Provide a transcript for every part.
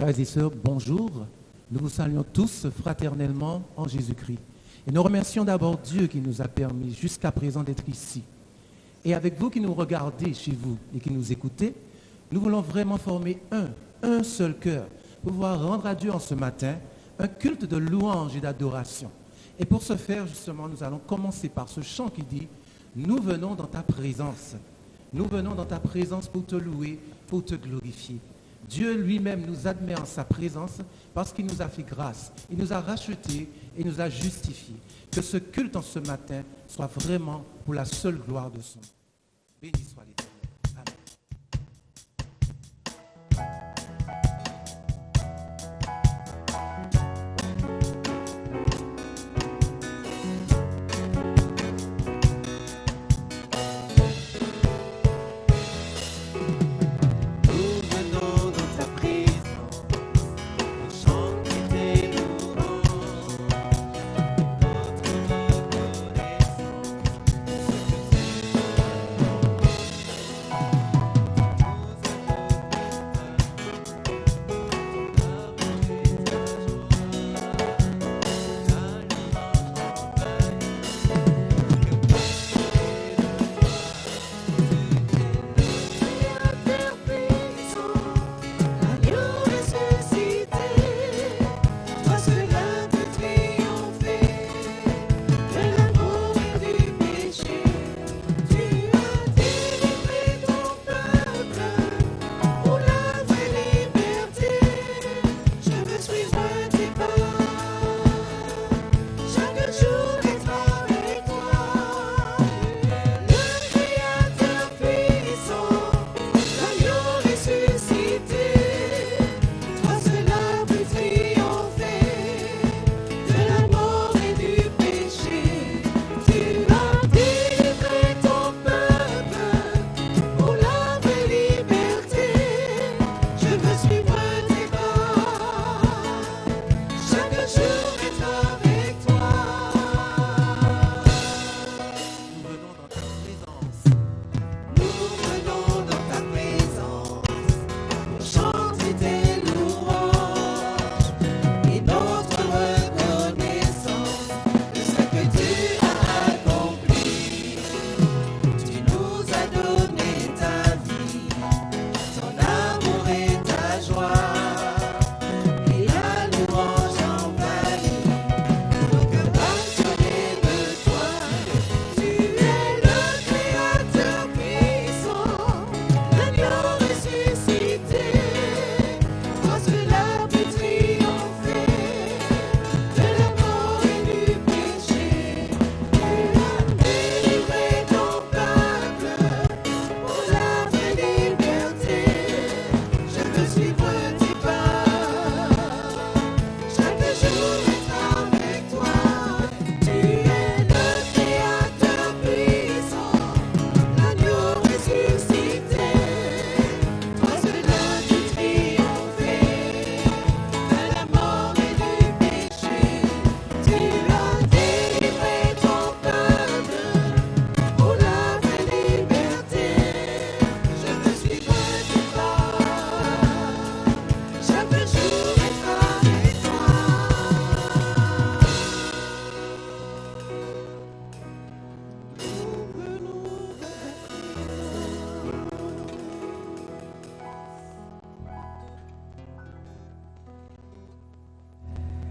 Frères et sœurs, bonjour. Nous vous saluons tous fraternellement en Jésus-Christ. Et nous remercions d'abord Dieu qui nous a permis jusqu'à présent d'être ici. Et avec vous qui nous regardez chez vous et qui nous écoutez, nous voulons vraiment former un seul cœur pour pouvoir rendre à Dieu en ce matin un culte de louange et d'adoration. Et pour ce faire, justement, nous allons commencer par ce chant qui dit « Nous venons dans ta présence. Nous venons dans ta présence pour te louer, pour te glorifier. » Dieu lui-même nous admet en sa présence parce qu'il nous a fait grâce. Il nous a rachetés et nous a justifiés. Que ce culte en ce matin soit vraiment pour la seule gloire de son nom. Béni soit l'Éternel.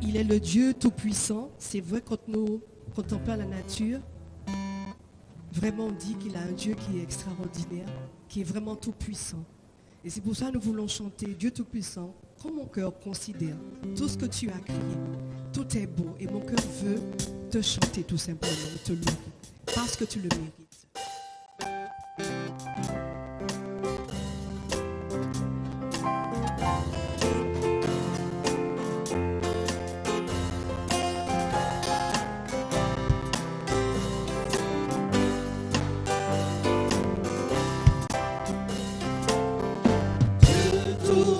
Il est le Dieu tout-puissant. C'est vrai, quand nous contemplons la nature, vraiment on dit qu'il a un Dieu qui est extraordinaire, qui est vraiment tout-puissant. Et c'est pour ça que nous voulons chanter Dieu tout-puissant. Quand mon cœur considère tout ce que tu as créé, tout est beau. Et mon cœur veut te chanter tout simplement, te louer, parce que tu le mérites. Tout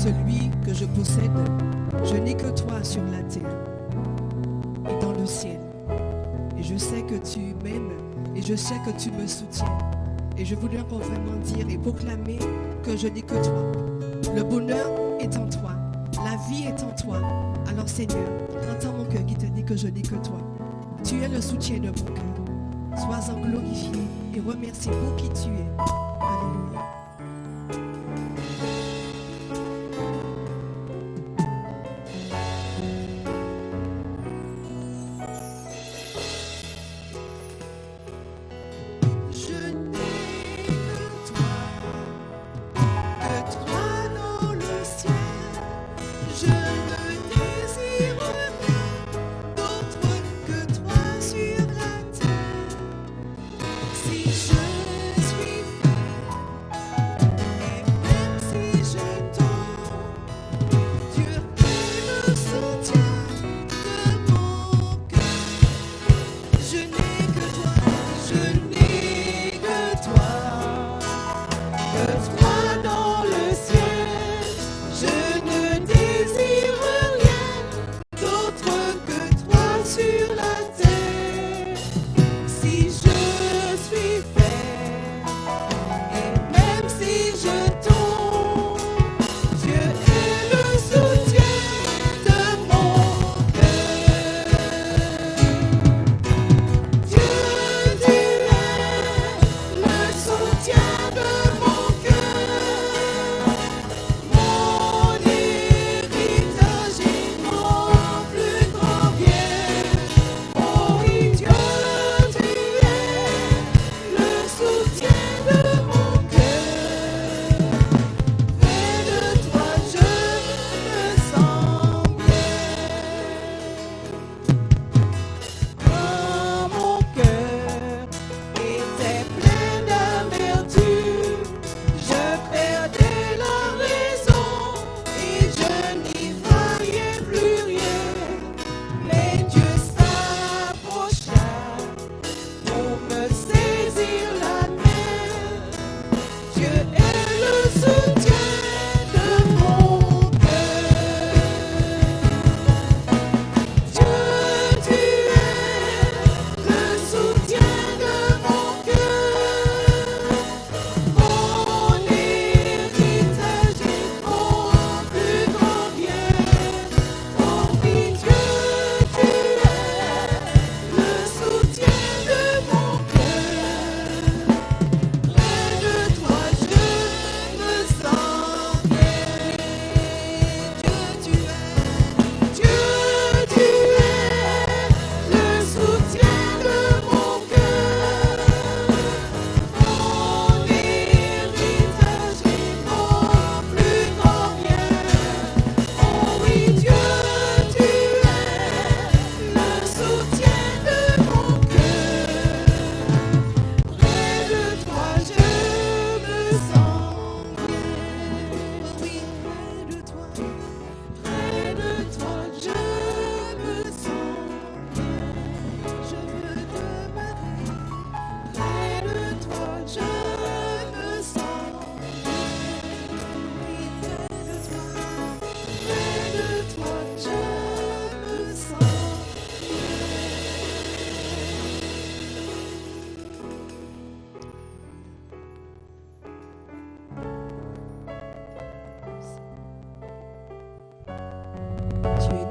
celui que je possède. Je n'ai que toi sur la terre et dans le ciel. Et je sais que tu m'aimes et je sais que tu me soutiens. Et je voulais encore vraiment dire et proclamer que je n'ai que toi. Le bonheur est en toi. La vie est en toi. Alors Seigneur, entends mon cœur qui te dit que je n'ai que toi. Tu es le soutien de mon cœur. Sois-en glorifié et remercie pour qui tu es. Alléluia.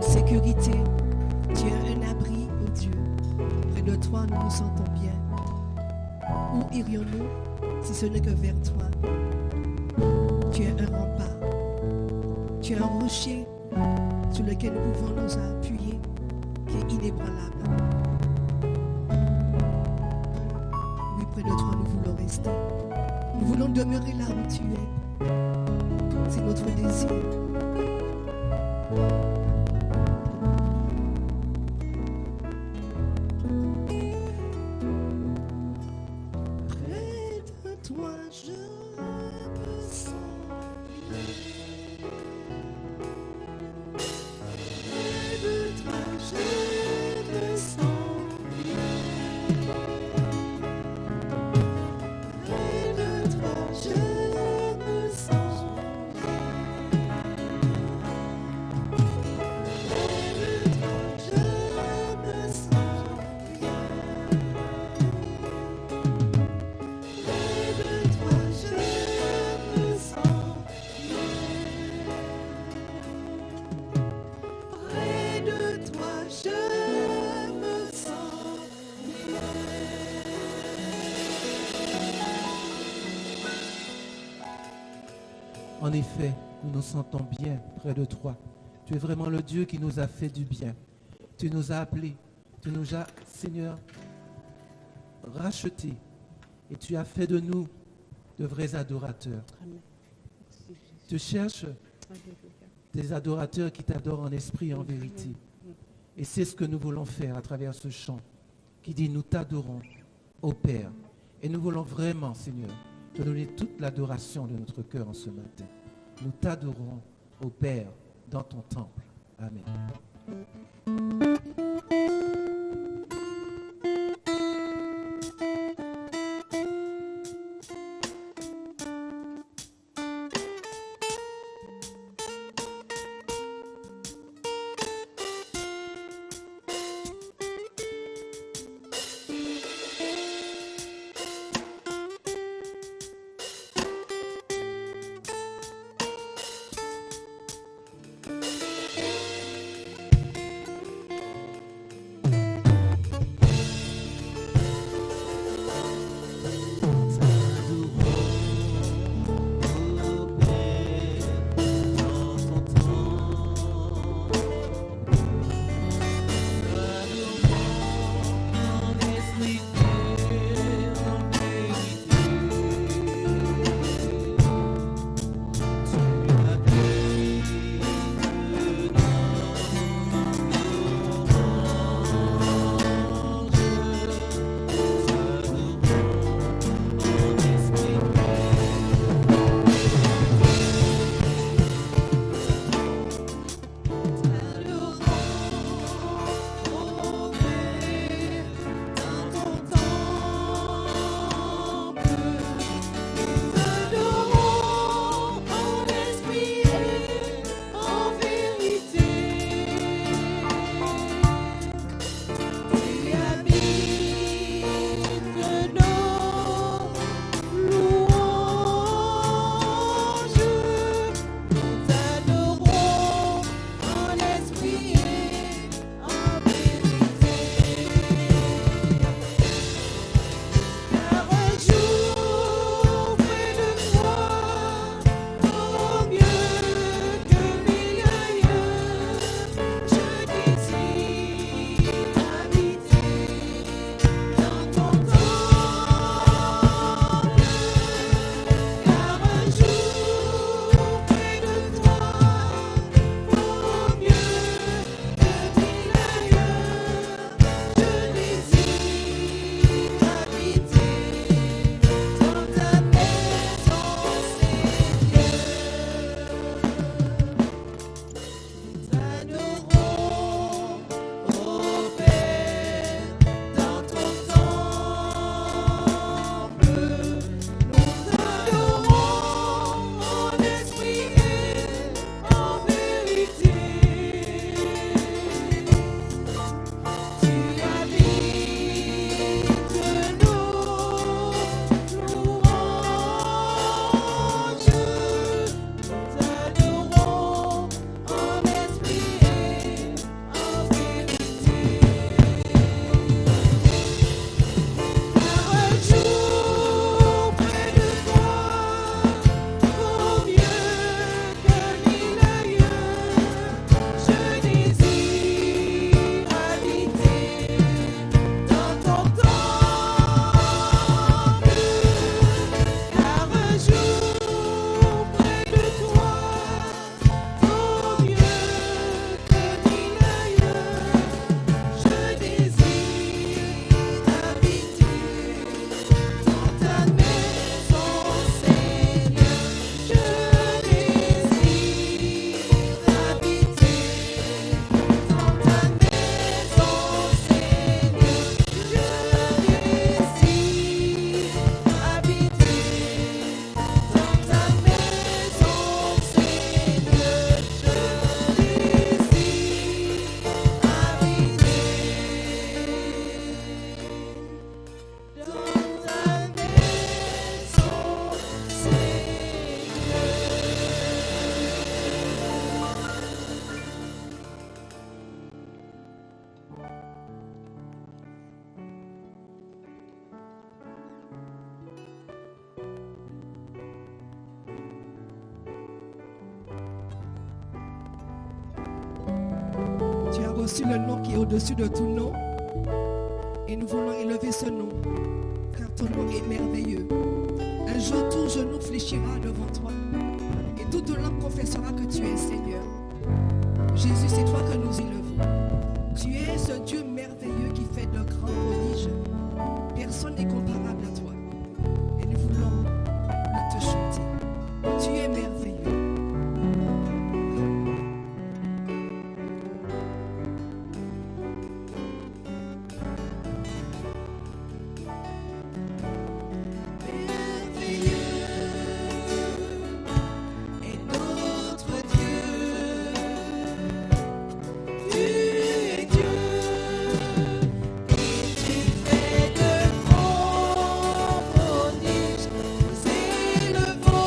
sécurité. Tu es un abri, ô Dieu. Près de toi, nous nous sentons bien. Où irions-nous si ce n'est que vers toi? Tu es un rempart. Tu es un rocher sur lequel nous pouvons nous appuyer, qui est inébranlable. Oui, près de toi, nous voulons rester. Nous voulons demeurer là où tu es. C'est notre désir. Près de toi, je me sens bien. Près de toi, je me sens bien. Près de toi, je me sens bien. En effet, nous nous sentons bien près de toi. Tu es vraiment le Dieu qui nous a fait du bien. Tu nous as appelés. Tu nous as, Seigneur, rachetés. Et tu as fait de nous de vrais adorateurs. Amen. Merci, Jésus. Tu cherches Alléluia. des adorateurs qui t'adorent en esprit et en vérité. Et c'est ce que nous voulons faire à travers ce chant qui dit nous t'adorons au Père. Et nous voulons vraiment, Seigneur, te donner toute l'adoration de notre cœur en ce matin. Nous t'adorons au Père dans ton temple. Amen. reçu le nom qui est au-dessus de tout nom. Et nous voulons élever ce nom, car ton nom est merveilleux. Un jour, tout genou fléchira devant toi. Et toute langue confessera que tu es Seigneur. Jésus, c'est toi que nous élevons. Tu es ce Dieu merveilleux qui fait de grands prodiges. Personne n'est comparable à toi. Et nous voulons te chanter. Tu es merveilleux. Élevons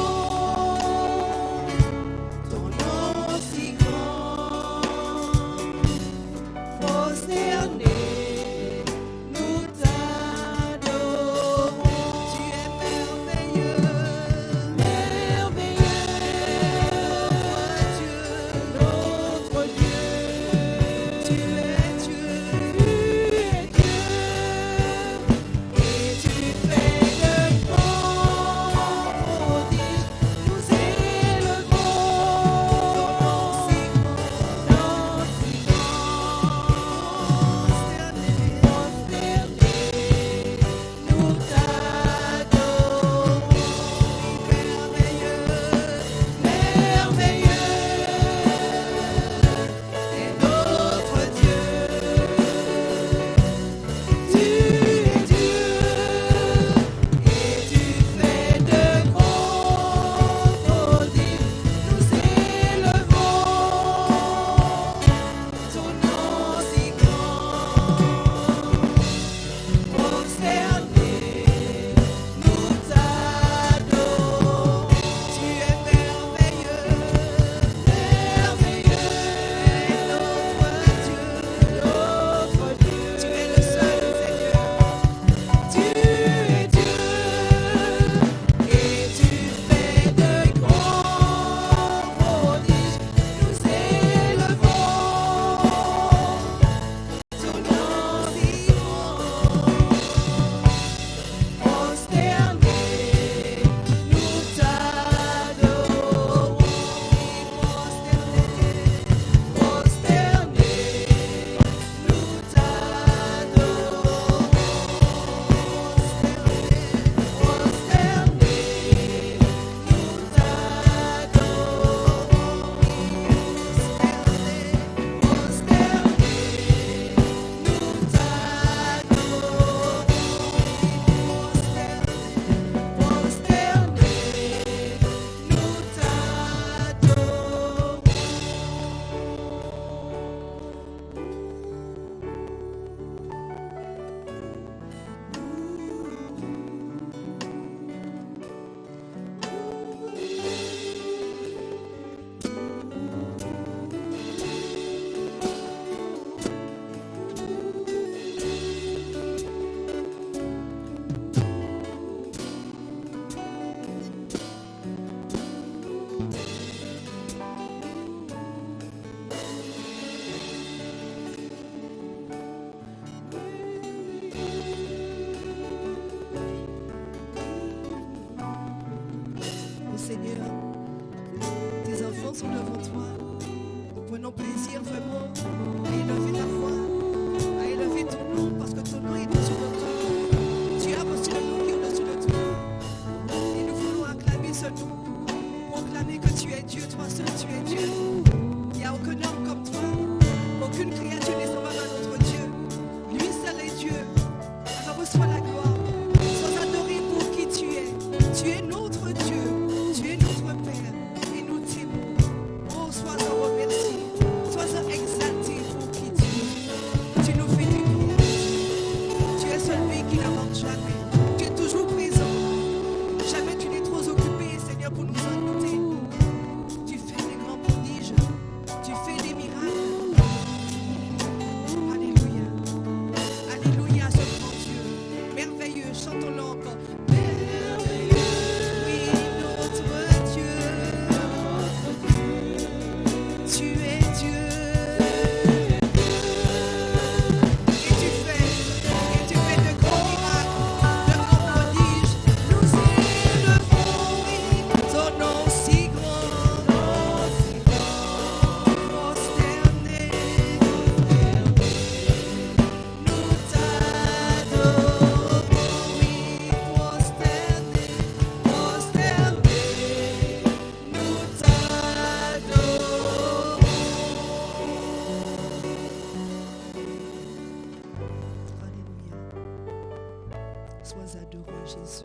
sois adoré, Jésus.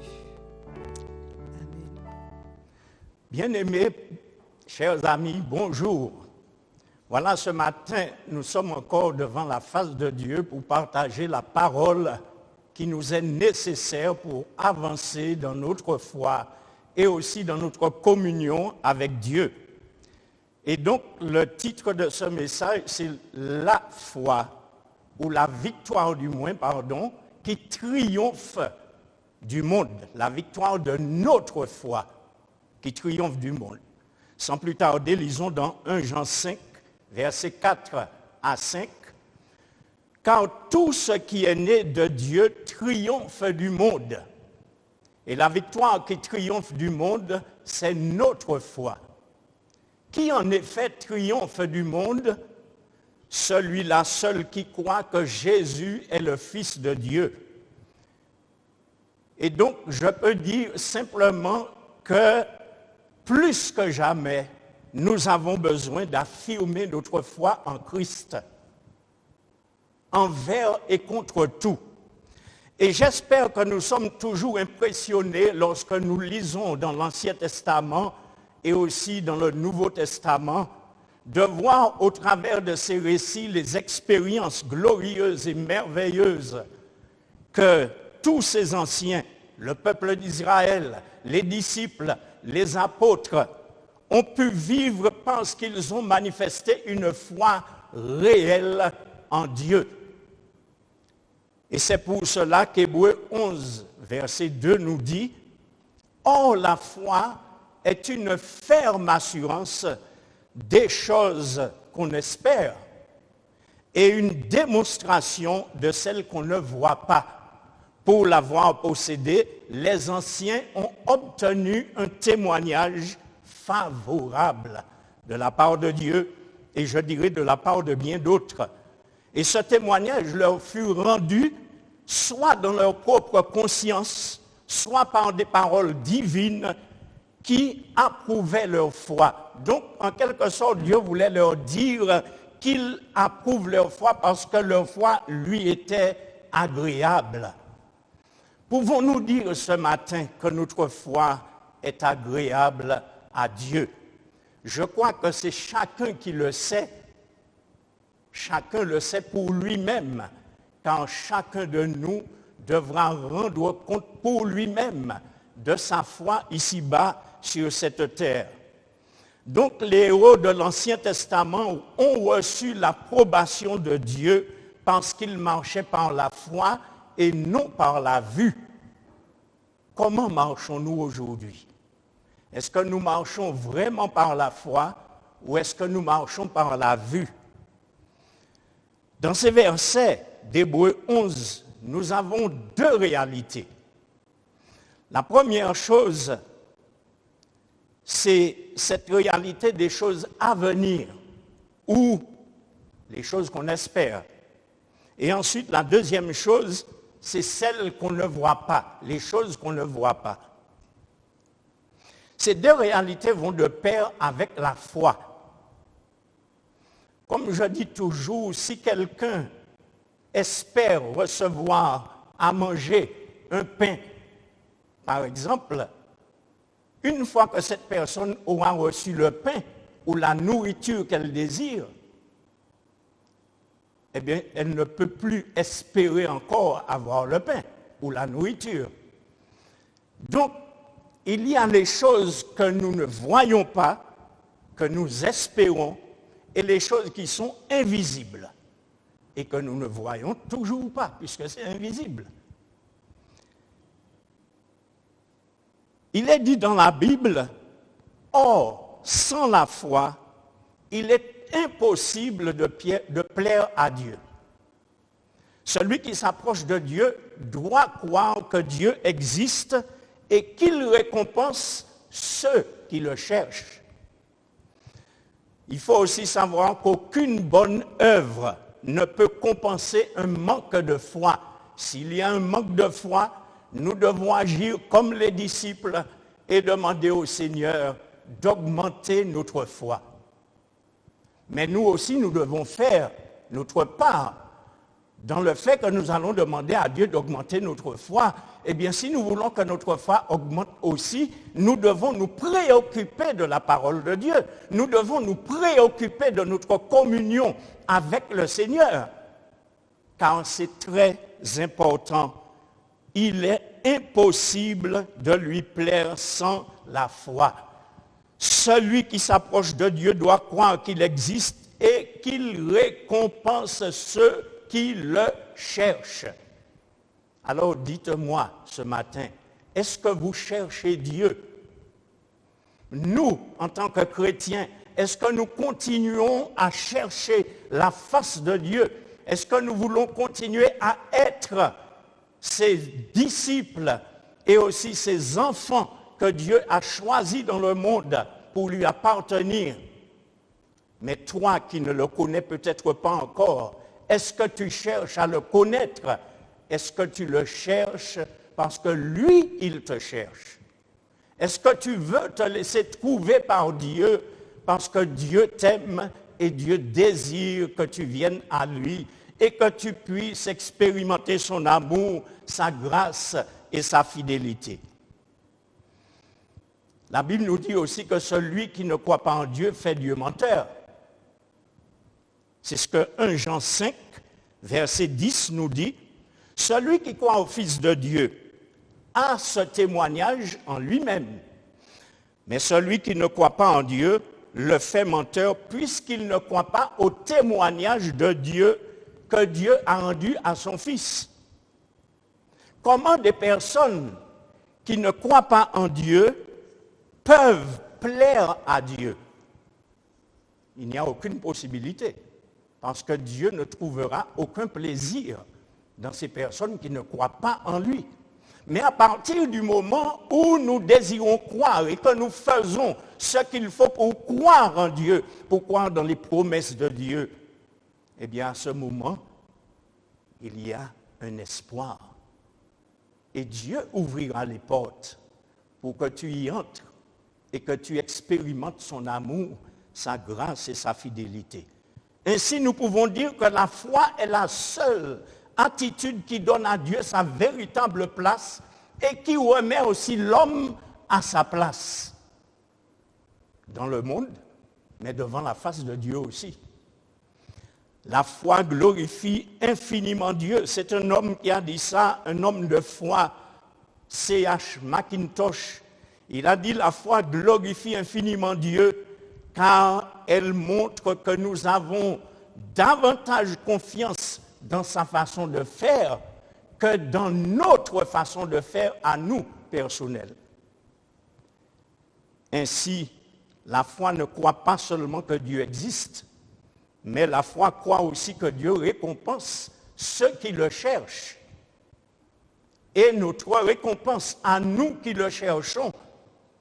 Amen. Bien-aimés, chers amis, bonjour. Voilà, ce matin, nous sommes encore devant la face de Dieu pour partager la parole qui nous est nécessaire pour avancer dans notre foi et aussi dans notre communion avec Dieu. Et donc, le titre de ce message, c'est « La foi » ou « La victoire du moins, pardon, qui triomphe du monde ». La victoire de notre foi qui triomphe du monde. Sans plus tarder, lisons dans 1 Jean 5, versets 4 à 5. « Car tout ce qui est né de Dieu triomphe du monde. Et la victoire qui triomphe du monde, c'est notre foi. Qui en effet triomphe du monde? Celui-là seul qui croit que Jésus est le Fils de Dieu. » Et donc, je peux dire simplement que plus que jamais, nous avons besoin d'affirmer notre foi en Christ, envers et contre tout. Et j'espère que nous sommes toujours impressionnés lorsque nous lisons dans l'Ancien Testament et aussi dans le Nouveau Testament, de voir au travers de ces récits les expériences glorieuses et merveilleuses que tous ces anciens, le peuple d'Israël, les disciples, les apôtres, ont pu vivre parce qu'ils ont manifesté une foi réelle en Dieu. Et c'est pour cela qu'Hébreux 11, verset 2 nous dit « Or la foi est une ferme assurance des choses qu'on espère et une démonstration de celles qu'on ne voit pas. Pour l'avoir possédée, les anciens ont obtenu un témoignage favorable de la part de Dieu et je dirais de la part de bien d'autres. Et ce témoignage leur fut rendu soit dans leur propre conscience, soit par des paroles divines qui approuvaient leur foi. Donc, en quelque sorte, Dieu voulait leur dire qu'il approuve leur foi parce que leur foi lui était agréable. Pouvons-nous dire ce matin que notre foi est agréable à Dieu? Je crois que c'est chacun qui le sait. Chacun le sait pour lui-même, car chacun de nous devra rendre compte pour lui-même de sa foi ici-bas sur cette terre. Donc les héros de l'Ancien Testament ont reçu l'approbation de Dieu parce qu'ils marchaient par la foi et non par la vue. Comment marchons-nous aujourd'hui? Est-ce que nous marchons vraiment par la foi ou est-ce que nous marchons par la vue? Dans ces versets d'Hébreux 11, nous avons deux réalités. La première chose, c'est cette réalité des choses à venir, ou les choses qu'on espère. Et ensuite, la deuxième chose, c'est celles qu'on ne voit pas, les choses qu'on ne voit pas. Ces deux réalités vont de pair avec la foi. Comme je dis toujours, si quelqu'un espère recevoir à manger un pain, par exemple, une fois que cette personne aura reçu le pain ou la nourriture qu'elle désire, eh bien, elle ne peut plus espérer encore avoir le pain ou la nourriture. Donc, il y a les choses que nous ne voyons pas, que nous espérons, et les choses qui sont invisibles et que nous ne voyons toujours pas, puisque c'est invisible. Il est dit dans la Bible, « Or, sans la foi, il est impossible de plaire à Dieu. Celui qui s'approche de Dieu doit croire que Dieu existe et qu'il récompense ceux qui le cherchent. » Il faut aussi savoir qu'aucune bonne œuvre ne peut compenser un manque de foi. S'il y a un manque de foi, nous devons agir comme les disciples et demander au Seigneur d'augmenter notre foi. Mais nous aussi, nous devons faire notre part dans le fait que nous allons demander à Dieu d'augmenter notre foi, eh bien, si nous voulons que notre foi augmente aussi, nous devons nous préoccuper de la parole de Dieu. Nous devons nous préoccuper de notre communion avec le Seigneur, car c'est très important. Il est impossible de lui plaire sans la foi. Celui qui s'approche de Dieu doit croire qu'il existe et qu'il récompense ceux qui le cherchent. Alors dites-moi ce matin, est-ce que vous cherchez Dieu? Nous, en tant que chrétiens, est-ce que nous continuons à chercher la face de Dieu? Est-ce que nous voulons continuer à être ses disciples et aussi ses enfants que Dieu a choisis dans le monde pour lui appartenir? Mais toi qui ne le connais peut-être pas encore, est-ce que tu cherches à le connaître? Est-ce que tu le cherches parce que lui, il te cherche? Est-ce que tu veux te laisser trouver par Dieu parce que Dieu t'aime et Dieu désire que tu viennes à lui et que tu puisses expérimenter son amour, sa grâce et sa fidélité? La Bible nous dit aussi que celui qui ne croit pas en Dieu fait Dieu menteur. C'est ce que 1 Jean 5, verset 10 nous dit. Celui qui croit au Fils de Dieu a ce témoignage en lui-même. Mais celui qui ne croit pas en Dieu le fait menteur puisqu'il ne croit pas au témoignage de Dieu que Dieu a rendu à son Fils. Comment des personnes qui ne croient pas en Dieu peuvent plaire à Dieu? Il n'y a aucune possibilité, parce que Dieu ne trouvera aucun plaisir dans ces personnes qui ne croient pas en lui. Mais à partir du moment où nous désirons croire et que nous faisons ce qu'il faut pour croire en Dieu, pour croire dans les promesses de Dieu, eh bien à ce moment, il y a un espoir. Et Dieu ouvrira les portes pour que tu y entres et que tu expérimentes son amour, sa grâce et sa fidélité. Ainsi, nous pouvons dire que la foi est la seule attitude qui donne à Dieu sa véritable place et qui remet aussi l'homme à sa place dans le monde, mais devant la face de Dieu aussi. La foi glorifie infiniment Dieu. C'est un homme qui a dit ça, un homme de foi, C.H. Mackintosh. Il a dit la foi glorifie infiniment Dieu car elle montre que nous avons davantage confiance dans sa façon de faire que dans notre façon de faire à nous personnels. Ainsi, la foi ne croit pas seulement que Dieu existe, mais la foi croit aussi que Dieu récompense ceux qui le cherchent. Et notre récompense à nous qui le cherchons,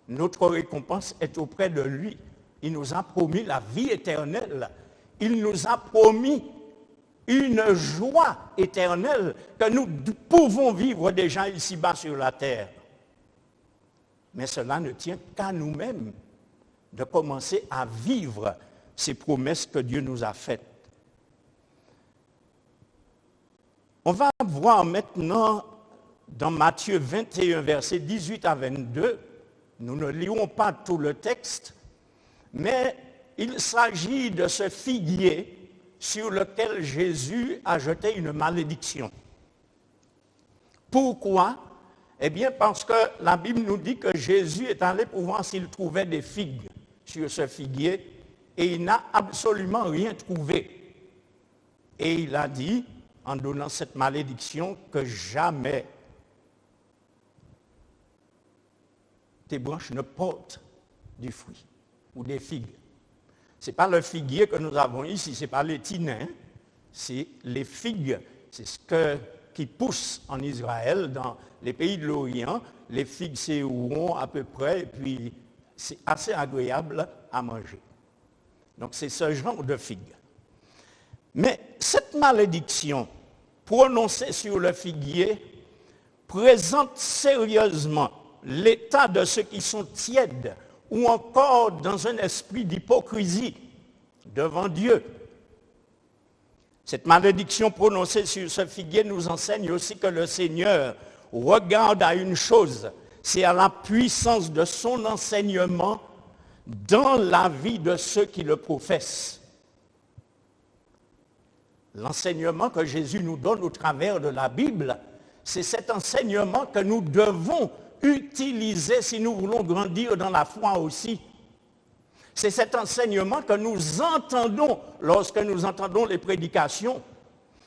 notre récompense est auprès de lui. Il nous a promis la vie éternelle. Il nous a promis une joie éternelle que nous pouvons vivre déjà ici-bas sur la terre. Mais cela ne tient qu'à nous-mêmes de commencer à vivre ces promesses que Dieu nous a faites. On va voir maintenant dans Matthieu 21, versets 18 à 22, nous ne lirons pas tout le texte, mais il s'agit de ce figuier sur lequel Jésus a jeté une malédiction. Pourquoi? Eh bien parce que la Bible nous dit que Jésus est allé pour voir s'il trouvait des figues sur ce figuier et il n'a absolument rien trouvé. Et il a dit, en donnant cette malédiction, que jamais tes branches ne portent du fruit ou des figues. Ce n'est pas le figuier que nous avons ici, ce n'est pas les tinins, c'est les figues. C'est ce qui pousse en Israël, dans les pays de l'Orient. Les figues, c'est rond à peu près, et puis c'est assez agréable à manger. Donc c'est ce genre de figues. Mais cette malédiction prononcée sur le figuier présente sérieusement l'état de ceux qui sont tièdes ou encore dans un esprit d'hypocrisie devant Dieu. Cette malédiction prononcée sur ce figuier nous enseigne aussi que le Seigneur regarde à une chose, c'est à la puissance de son enseignement dans la vie de ceux qui le professent. L'enseignement que Jésus nous donne au travers de la Bible, c'est cet enseignement que nous devons utiliser si nous voulons grandir dans la foi aussi. C'est cet enseignement que nous entendons lorsque nous entendons les prédications,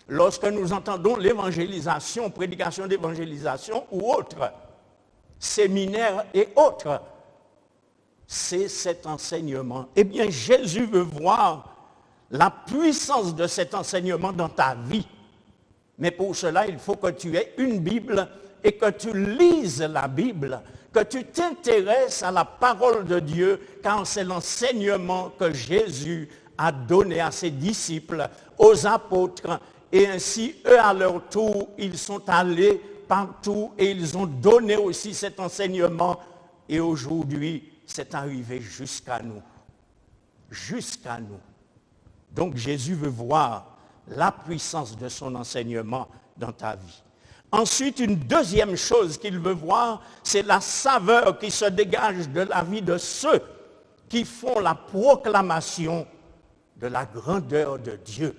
lorsque nous entendons l'évangélisation, prédication d'évangélisation ou autres, séminaires et autres. C'est cet enseignement. Eh bien, Jésus veut voir la puissance de cet enseignement dans ta vie. Mais pour cela, il faut que tu aies une Bible et que tu lises la Bible, que tu t'intéresses à la parole de Dieu, car c'est l'enseignement que Jésus a donné à ses disciples, aux apôtres, et ainsi, eux, à leur tour, ils sont allés partout et ils ont donné aussi cet enseignement. Et aujourd'hui, c'est arrivé jusqu'à nous. Jusqu'à nous. Donc Jésus veut voir la puissance de son enseignement dans ta vie. Ensuite, une deuxième chose qu'il veut voir, c'est la saveur qui se dégage de la vie de ceux qui font la proclamation de la grandeur de Dieu.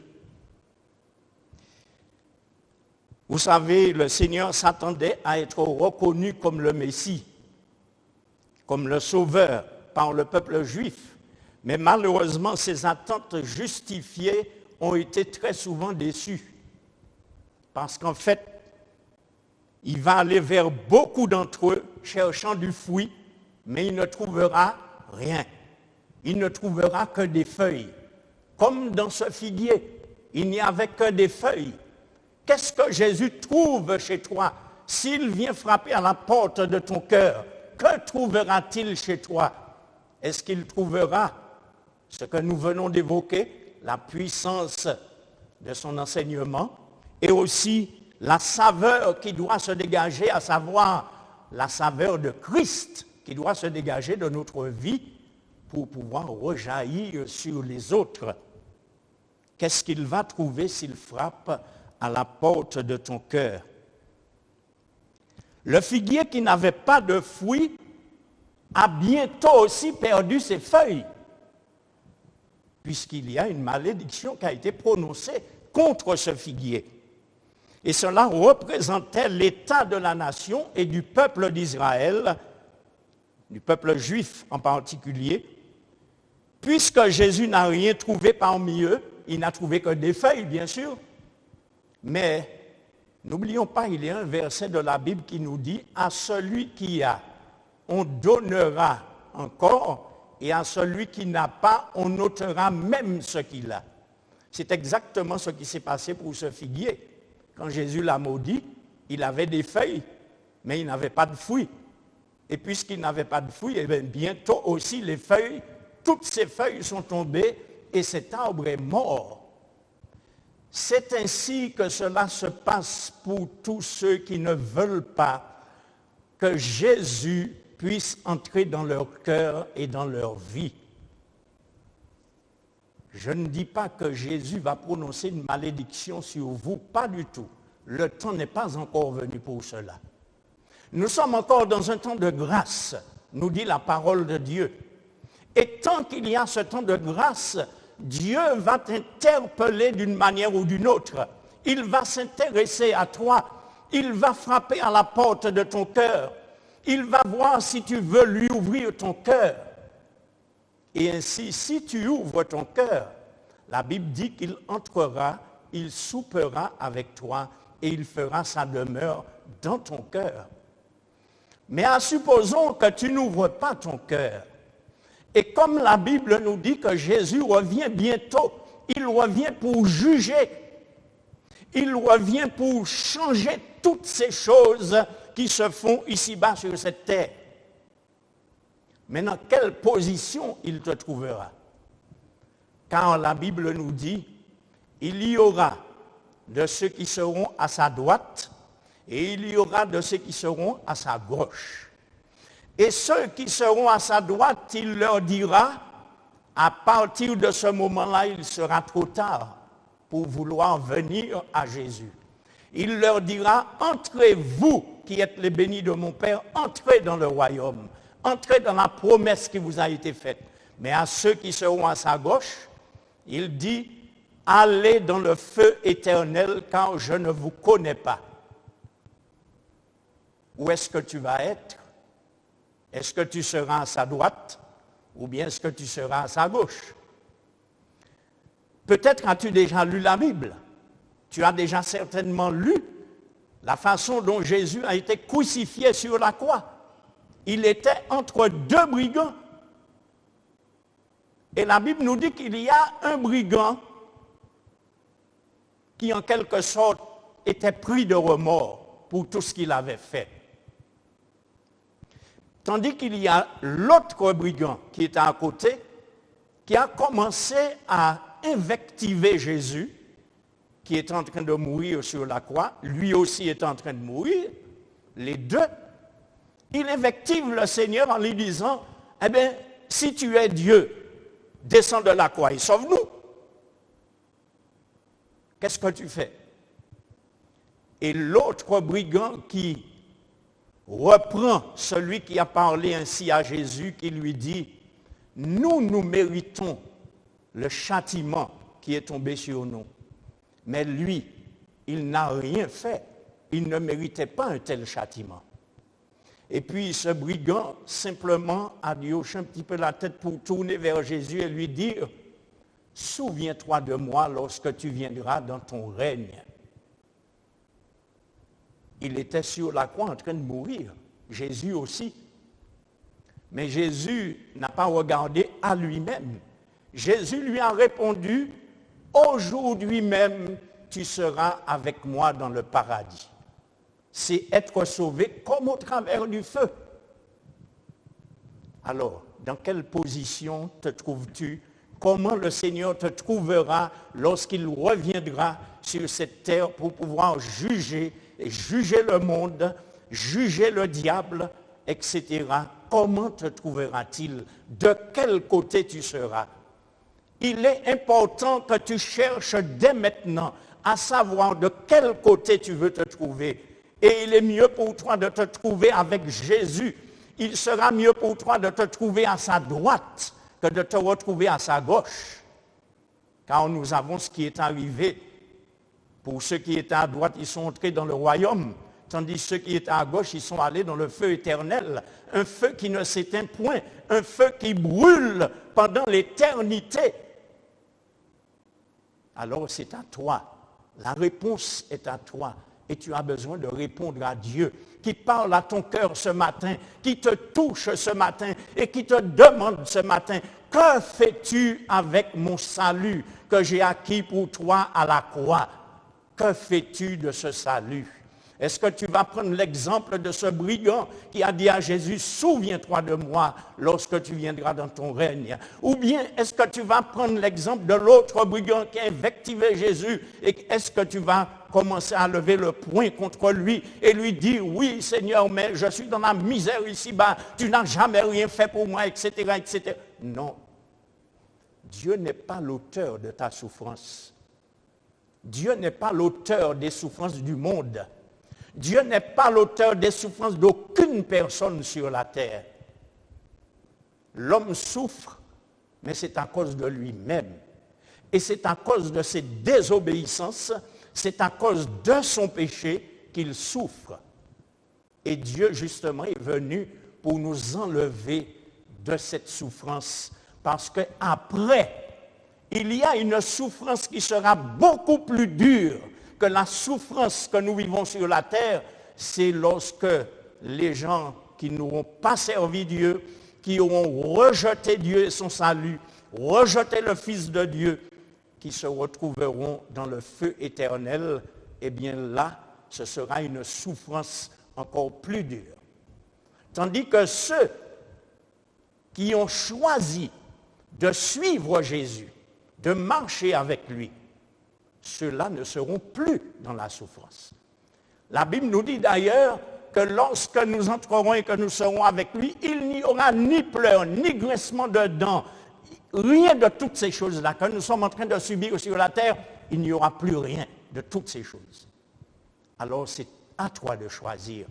Vous savez, le Seigneur s'attendait à être reconnu comme le Messie, comme le Sauveur par le peuple juif. Mais malheureusement, ces attentes justifiées ont été très souvent déçues. Parce qu'en fait, il va aller vers beaucoup d'entre eux cherchant du fruit, mais il ne trouvera rien. Il ne trouvera que des feuilles. Comme dans ce figuier, il n'y avait que des feuilles. Qu'est-ce que Jésus trouve chez toi? S'il vient frapper à la porte de ton cœur, que trouvera-t-il chez toi? Est-ce qu'il trouvera ce que nous venons d'évoquer, la puissance de son enseignement, et aussi la saveur qui doit se dégager, à savoir la saveur de Christ qui doit se dégager de notre vie pour pouvoir rejaillir sur les autres? Qu'est-ce qu'il va trouver s'il frappe à la porte de ton cœur? Le figuier qui n'avait pas de fruits a bientôt aussi perdu ses feuilles, puisqu'il y a une malédiction qui a été prononcée contre ce figuier. Et cela représentait l'état de la nation et du peuple d'Israël, du peuple juif en particulier. Puisque Jésus n'a rien trouvé parmi eux, il n'a trouvé que des feuilles, bien sûr. Mais n'oublions pas, il y a un verset de la Bible qui nous dit « À celui qui a, on donnera encore, et à celui qui n'a pas, on ôtera même ce qu'il a. » C'est exactement ce qui s'est passé pour ce figuier. Quand Jésus l'a maudit, il avait des feuilles, mais il n'avait pas de fruits. Et puisqu'il n'avait pas de fruits, eh bien, bientôt aussi les feuilles, toutes ces feuilles sont tombées et cet arbre est mort. C'est ainsi que cela se passe pour tous ceux qui ne veulent pas que Jésus puisse entrer dans leur cœur et dans leur vie. Je ne dis pas que Jésus va prononcer une malédiction sur vous, pas du tout. Le temps n'est pas encore venu pour cela. Nous sommes encore dans un temps de grâce, nous dit la parole de Dieu. Et tant qu'il y a ce temps de grâce, Dieu va t'interpeller d'une manière ou d'une autre. Il va s'intéresser à toi. Il va frapper à la porte de ton cœur. Il va voir si tu veux lui ouvrir ton cœur. Et ainsi, si tu ouvres ton cœur, la Bible dit qu'il entrera, il soupera avec toi et il fera sa demeure dans ton cœur. Mais supposons que tu n'ouvres pas ton cœur. Et comme la Bible nous dit que Jésus revient bientôt, il revient pour juger. Il revient pour changer toutes ces choses qui se font ici-bas sur cette terre. Mais dans quelle position il te trouvera? Car la Bible nous dit, il y aura de ceux qui seront à sa droite et il y aura de ceux qui seront à sa gauche. Et ceux qui seront à sa droite, il leur dira, à partir de ce moment-là, il sera trop tard. pour vouloir venir à Jésus. Il leur dira, entrez vous qui êtes les bénis de mon Père, entrez dans le royaume, entrez dans la promesse qui vous a été faite. Mais à ceux qui seront à sa gauche, il dit, allez dans le feu éternel car je ne vous connais pas. Où est-ce que tu vas être? Est-ce que tu seras à sa droite ou bien est-ce que tu seras à sa gauche? Peut-être as-tu déjà lu la Bible. Tu as déjà certainement lu la façon dont Jésus a été crucifié sur la croix. Il était entre deux brigands. Et la Bible nous dit qu'il y a un brigand qui en quelque sorte était pris de remords pour tout ce qu'il avait fait. Tandis qu'il y a l'autre brigand qui était à côté, qui a commencé à invectiver Jésus, qui est en train de mourir sur la croix, lui aussi est en train de mourir, les deux. Il invective le Seigneur en lui disant, eh bien, si tu es Dieu, descends de la croix et sauve-nous. Qu'est-ce que tu fais? Et l'autre brigand qui reprend celui qui a parlé ainsi à Jésus, qui lui dit, nous méritons le châtiment qui est tombé sur nous. Mais lui, il n'a rien fait. Il ne méritait pas un tel châtiment. Et puis ce brigand simplement a dû hocher un petit peu la tête pour tourner vers Jésus et lui dire, souviens-toi de moi lorsque tu viendras dans ton règne. Il était sur la croix en train de mourir. Jésus aussi. Mais Jésus n'a pas regardé à lui-même. Jésus lui a répondu, aujourd'hui même, tu seras avec moi dans le paradis. C'est être sauvé comme au travers du feu. Alors, dans quelle position te trouves-tu? Comment le Seigneur te trouvera lorsqu'il reviendra sur cette terre pour pouvoir juger le monde, juger le diable, etc. Comment te trouvera-t-il? De quel côté tu seras? Il est important que tu cherches dès maintenant à savoir de quel côté tu veux te trouver. Et il est mieux pour toi de te trouver avec Jésus. Il sera mieux pour toi de te trouver à sa droite que de te retrouver à sa gauche. Car nous avons ce qui est arrivé. Pour ceux qui étaient à droite, ils sont entrés dans le royaume, tandis que ceux qui étaient à gauche, ils sont allés dans le feu éternel. Un feu qui ne s'éteint point, un feu qui brûle pendant l'éternité. Alors c'est à toi. La réponse est à toi. Et tu as besoin de répondre à Dieu, qui parle à ton cœur ce matin, qui te touche ce matin et qui te demande ce matin, que fais-tu avec mon salut que j'ai acquis pour toi à la croix? Que fais-tu de ce salut? Est-ce que tu vas prendre l'exemple de ce brigand qui a dit à Jésus, souviens-toi de moi lorsque tu viendras dans ton règne? Ou bien est-ce que tu vas prendre l'exemple de l'autre brigand qui a invectivé Jésus et est-ce que tu vas commencer à lever le poing contre lui et lui dire, oui Seigneur, mais je suis dans la misère ici-bas, tu n'as jamais rien fait pour moi, etc., etc. Non. Dieu n'est pas l'auteur de ta souffrance. Dieu n'est pas l'auteur des souffrances du monde. Dieu n'est pas l'auteur des souffrances d'aucune personne sur la terre. L'homme souffre, mais c'est à cause de lui-même. Et c'est à cause de ses désobéissances, c'est à cause de son péché qu'il souffre. Et Dieu, justement, est venu pour nous enlever de cette souffrance. Parce qu'après, il y a une souffrance qui sera beaucoup plus dure que la souffrance que nous vivons sur la terre. C'est lorsque les gens qui n'auront pas servi Dieu, qui auront rejeté Dieu et son salut, rejeté le Fils de Dieu, qui se retrouveront dans le feu éternel, eh bien là, ce sera une souffrance encore plus dure. Tandis que ceux qui ont choisi de suivre Jésus, de marcher avec lui, ceux-là ne seront plus dans la souffrance. La Bible nous dit d'ailleurs que lorsque nous entrerons et que nous serons avec lui, il n'y aura ni pleurs, ni grincement de dents, rien de toutes ces choses-là que nous sommes en train de subir sur la terre, il n'y aura plus rien de toutes ces choses. Alors c'est à toi de choisir.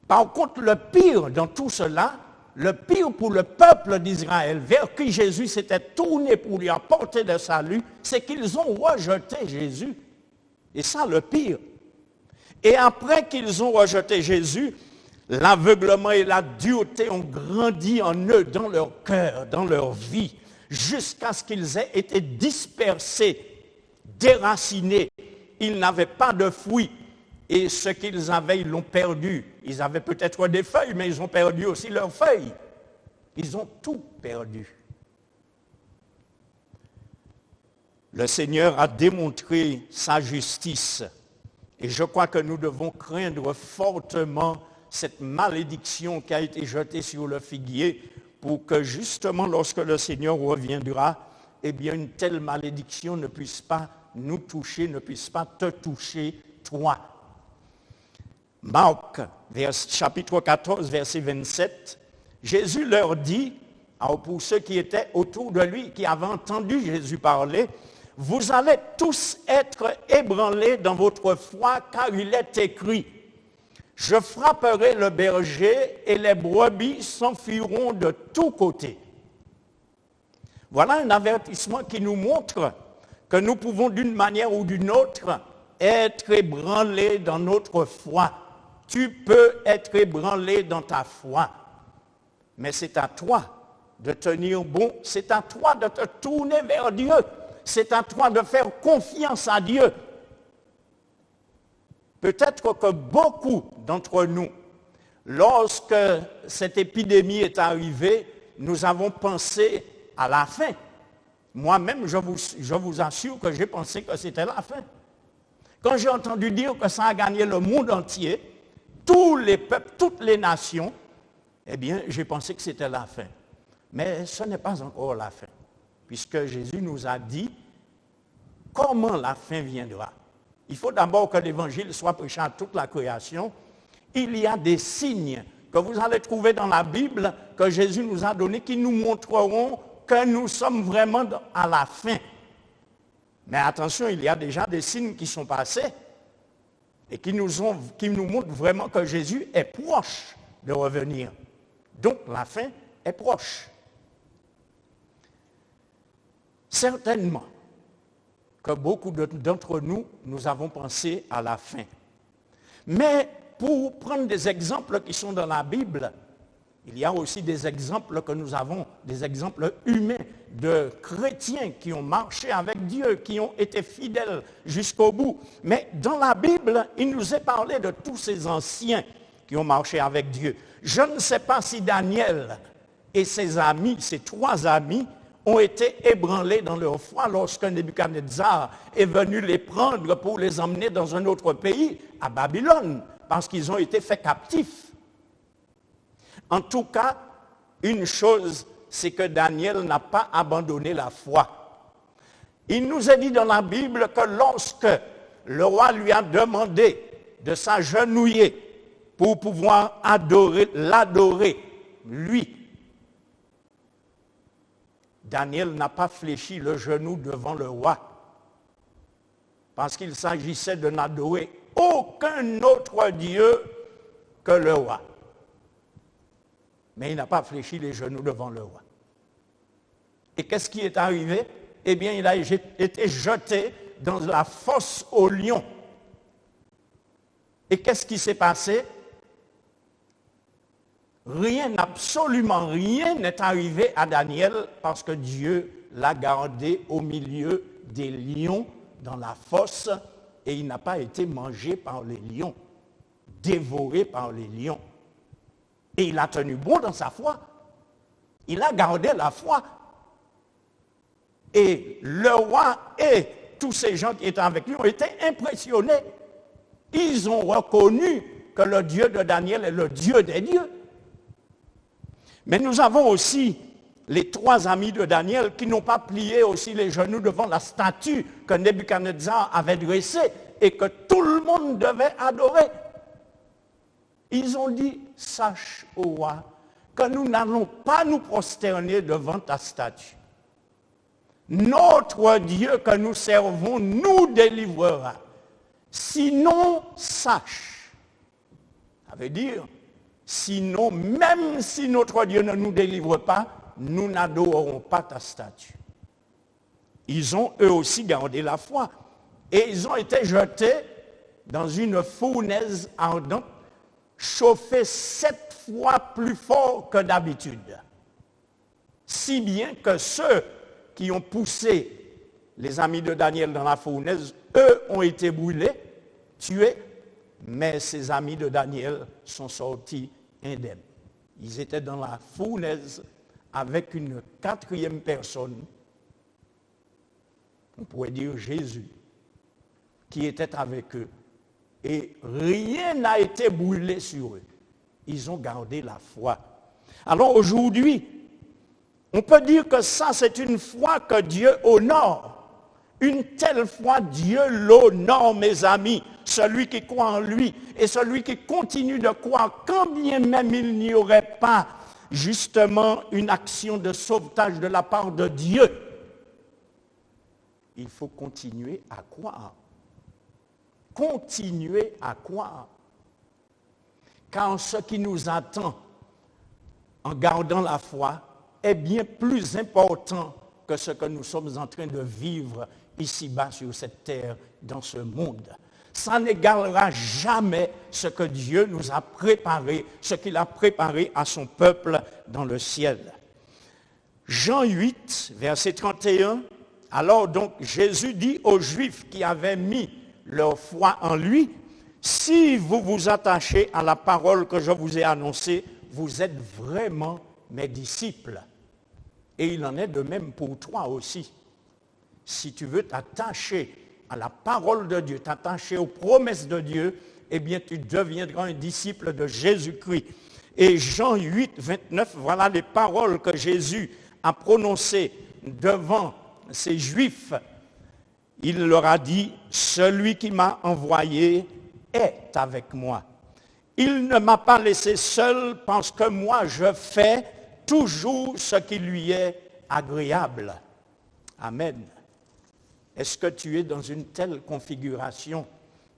Par contre, le pire dans tout cela, le pire pour le peuple d'Israël, vers qui Jésus s'était tourné pour lui apporter le salut, c'est qu'ils ont rejeté Jésus. Et ça, le pire. Et après qu'ils ont rejeté Jésus, l'aveuglement et la dureté ont grandi en eux, dans leur cœur, dans leur vie, jusqu'à ce qu'ils aient été dispersés, déracinés. Ils n'avaient pas de fruits. Et ce qu'ils avaient, ils l'ont perdu. Ils avaient peut-être des feuilles, mais ils ont perdu aussi leurs feuilles. Ils ont tout perdu. Le Seigneur a démontré sa justice. Et je crois que nous devons craindre fortement cette malédiction qui a été jetée sur le figuier pour que justement lorsque le Seigneur reviendra, eh bien une telle malédiction ne puisse pas nous toucher, ne puisse pas te toucher, toi. Marc, chapitre 14, verset 27, Jésus leur dit, pour ceux qui étaient autour de lui, qui avaient entendu Jésus parler, « Vous allez tous être ébranlés dans votre foi, car il est écrit, « Je frapperai le berger et les brebis s'enfuiront de tous côtés. » Voilà un avertissement qui nous montre que nous pouvons d'une manière ou d'une autre être ébranlés dans notre foi. Tu peux être ébranlé dans ta foi, mais c'est à toi de tenir bon, c'est à toi de te tourner vers Dieu, c'est à toi de faire confiance à Dieu. Peut-être que beaucoup d'entre nous, lorsque cette épidémie est arrivée, nous avons pensé à la fin. Moi-même, je vous assure que j'ai pensé que c'était la fin. Quand j'ai entendu dire que ça a gagné le monde entier, tous les peuples, toutes les nations, eh bien, j'ai pensé que c'était la fin. Mais ce n'est pas encore la fin, puisque Jésus nous a dit comment la fin viendra. Il faut d'abord que l'évangile soit prêché à toute la création. Il y a des signes que vous allez trouver dans la Bible que Jésus nous a donnés qui nous montreront que nous sommes vraiment à la fin. Mais attention, il y a déjà des signes qui sont passés et qui nous montrent vraiment que Jésus est proche de revenir. Donc la fin est proche. Certainement que beaucoup d'entre nous, nous avons pensé à la fin. Mais pour prendre des exemples qui sont dans la Bible, il y a aussi des exemples que nous avons, des exemples humains de chrétiens qui ont marché avec Dieu, qui ont été fidèles jusqu'au bout. Mais dans la Bible, il nous est parlé de tous ces anciens qui ont marché avec Dieu. Je ne sais pas si Daniel et ses amis, ses 3 amis, ont été ébranlés dans leur foi lorsque Nebuchadnezzar est venu les prendre pour les emmener dans un autre pays, à Babylone, parce qu'ils ont été faits captifs. En tout cas, une chose, c'est que Daniel n'a pas abandonné la foi. Il nous est dit dans la Bible que lorsque le roi lui a demandé de s'agenouiller pour pouvoir l'adorer, lui, Daniel n'a pas fléchi le genou devant le roi, parce qu'il s'agissait de n'adorer aucun autre Dieu que le roi. Mais il n'a pas fléchi les genoux devant le roi. Et qu'est-ce qui est arrivé? Eh bien, il a été jeté dans la fosse aux lions. Et qu'est-ce qui s'est passé? Rien, absolument rien n'est arrivé à Daniel parce que Dieu l'a gardé au milieu des lions dans la fosse et il n'a pas été mangé par les lions, dévoré par les lions. Et il a tenu bon dans sa foi. Il a gardé la foi. Et le roi et tous ces gens qui étaient avec lui ont été impressionnés. Ils ont reconnu que le Dieu de Daniel est le Dieu des dieux. Mais nous avons aussi les 3 amis de Daniel qui n'ont pas plié aussi les genoux devant la statue que Nebuchadnezzar avait dressée et que tout le monde devait adorer. Ils ont dit, sache, ô roi, que nous n'allons pas nous prosterner devant ta statue. notre Dieu que nous servons nous délivrera. Sinon, sache. Ça veut dire, sinon, même si notre Dieu ne nous délivre pas, nous n'adorerons pas ta statue. Ils ont eux aussi gardé la foi. Et ils ont été jetés dans une fournaise ardente, chauffée 7 fois plus fort que d'habitude. Si bien que ceux qui ont poussé les amis de Daniel dans la fournaise, eux ont été brûlés, tués, mais ces amis de Daniel sont sortis indemnes. Ils étaient dans la fournaise avec une 4e personne, on pourrait dire Jésus, qui était avec eux. Et rien n'a été brûlé sur eux. Ils ont gardé la foi. Alors aujourd'hui, on peut dire que ça, c'est une foi que Dieu honore. Une telle foi, Dieu l'honore, mes amis. Celui qui croit en lui et celui qui continue de croire, quand bien même il n'y aurait pas justement une action de sauvetage de la part de Dieu, il faut continuer à croire. Continuer à croire. Car ce qui nous attend en gardant la foi est bien plus important que ce que nous sommes en train de vivre ici-bas sur cette terre, dans ce monde. Ça n'égalera jamais ce que Dieu nous a préparé, ce qu'il a préparé à son peuple dans le ciel. Jean 8, verset 31, alors donc Jésus dit aux Juifs qui avaient mis leur foi en lui, si vous vous attachez à la parole que je vous ai annoncée, vous êtes vraiment mes disciples. Et il en est de même pour toi aussi. Si tu veux t'attacher à la parole de Dieu, t'attacher aux promesses de Dieu, eh bien tu deviendras un disciple de Jésus-Christ. Et Jean 8, 29, voilà les paroles que Jésus a prononcées devant ces Juifs. Il leur a dit, celui qui m'a envoyé est avec moi. Il ne m'a pas laissé seul parce que moi je fais toujours ce qui lui est agréable. Amen. Est-ce que tu es dans une telle configuration?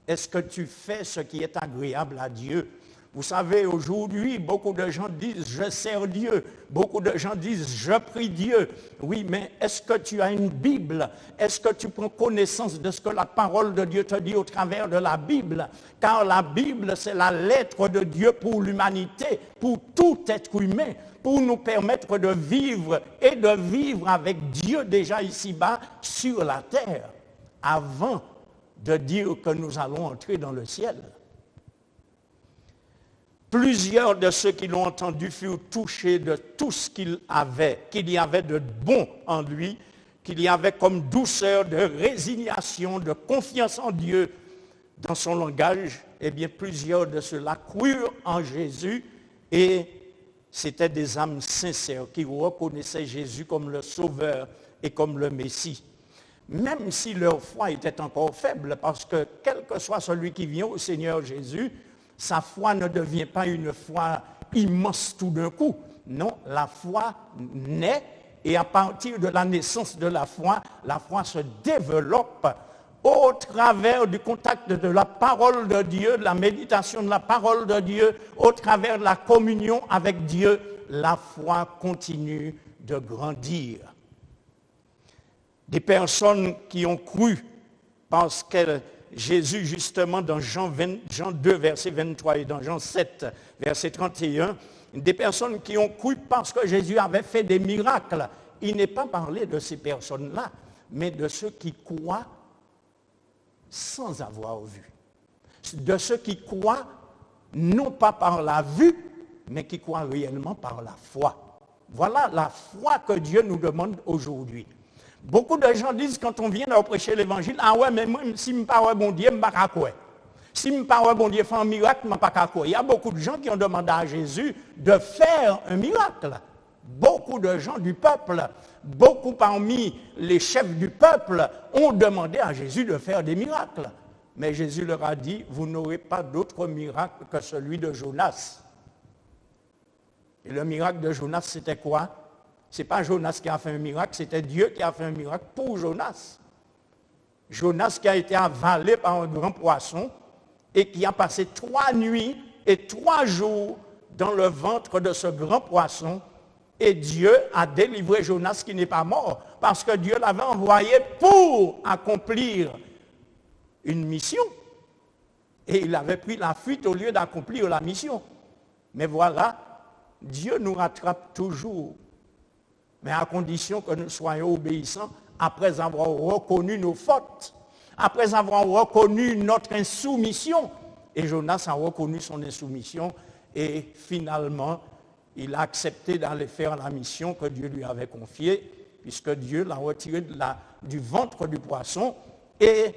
Est-ce que tu fais ce qui est agréable à Dieu? Vous savez, aujourd'hui, beaucoup de gens disent « je sers Dieu ». Beaucoup de gens disent « je prie Dieu ». Oui, mais est-ce que tu as une Bible? Est-ce que tu prends connaissance de ce que la parole de Dieu te dit au travers de la Bible? Car la Bible, c'est la lettre de Dieu pour l'humanité, pour tout être humain, pour nous permettre de vivre et de vivre avec Dieu déjà ici-bas sur la terre, avant de dire que nous allons entrer dans le ciel. Plusieurs de ceux qui l'ont entendu furent touchés de tout ce qu'il y avait de bon en lui, qu'il y avait comme douceur, de résignation, de confiance en Dieu dans son langage. Eh bien, plusieurs de ceux-là crurent en Jésus et c'étaient des âmes sincères qui reconnaissaient Jésus comme le Sauveur et comme le Messie. Même si leur foi était encore faible, parce que quel que soit celui qui vient au Seigneur Jésus, sa foi ne devient pas une foi immense tout d'un coup. Non, la foi naît et à partir de la naissance de la foi se développe au travers du contact de la parole de Dieu, de la méditation de la parole de Dieu, au travers de la communion avec Dieu, la foi continue de grandir. Des personnes qui ont cru parce que Jésus, justement, dans Jean 2, verset 23 et dans Jean 7, verset 31, des personnes qui ont cru parce que Jésus avait fait des miracles. Il n'est pas parlé de ces personnes-là, mais de ceux qui croient sans avoir vu. De ceux qui croient non pas par la vue, mais qui croient réellement par la foi. Voilà la foi que Dieu nous demande aujourd'hui. Beaucoup de gens disent quand on vient leur prêcher l'évangile, ah ouais, mais moi, si je ne parle pas bon Dieu, je ne parle pas quoi. Si je ne parle pas bon Dieu, fait un miracle, je ne parle pas quoi. Il y a beaucoup de gens qui ont demandé à Jésus de faire un miracle. Beaucoup de gens du peuple, beaucoup parmi les chefs du peuple ont demandé à Jésus de faire des miracles. Mais Jésus leur a dit, vous n'aurez pas d'autre miracle que celui de Jonas. Et le miracle de Jonas, c'était quoi? Ce n'est pas Jonas qui a fait un miracle, c'était Dieu qui a fait un miracle pour Jonas. Jonas qui a été avalé par un grand poisson et qui a passé 3 nuits et 3 jours dans le ventre de ce grand poisson. Et Dieu a délivré Jonas qui n'est pas mort parce que Dieu l'avait envoyé pour accomplir une mission. Et il avait pris la fuite au lieu d'accomplir la mission. Mais voilà, Dieu nous rattrape toujours, mais à condition que nous soyons obéissants après avoir reconnu nos fautes, après avoir reconnu notre insoumission. Et Jonas a reconnu son insoumission et finalement, il a accepté d'aller faire la mission que Dieu lui avait confiée, puisque Dieu l'a retiré du ventre du poisson et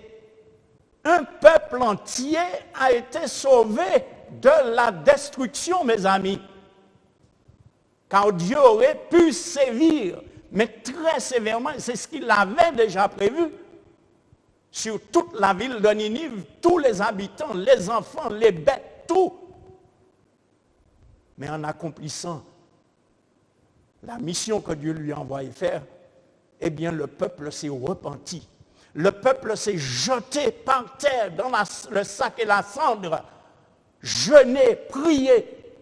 un peuple entier a été sauvé de la destruction, mes amis. Car Dieu aurait pu sévir, mais très sévèrement, c'est ce qu'il avait déjà prévu, sur toute la ville de Ninive, tous les habitants, les enfants, les bêtes, tout. Mais en accomplissant la mission que Dieu lui a envoyé faire, eh bien le peuple s'est repenti. Le peuple s'est jeté par terre dans le sac et la cendre, jeûné, prié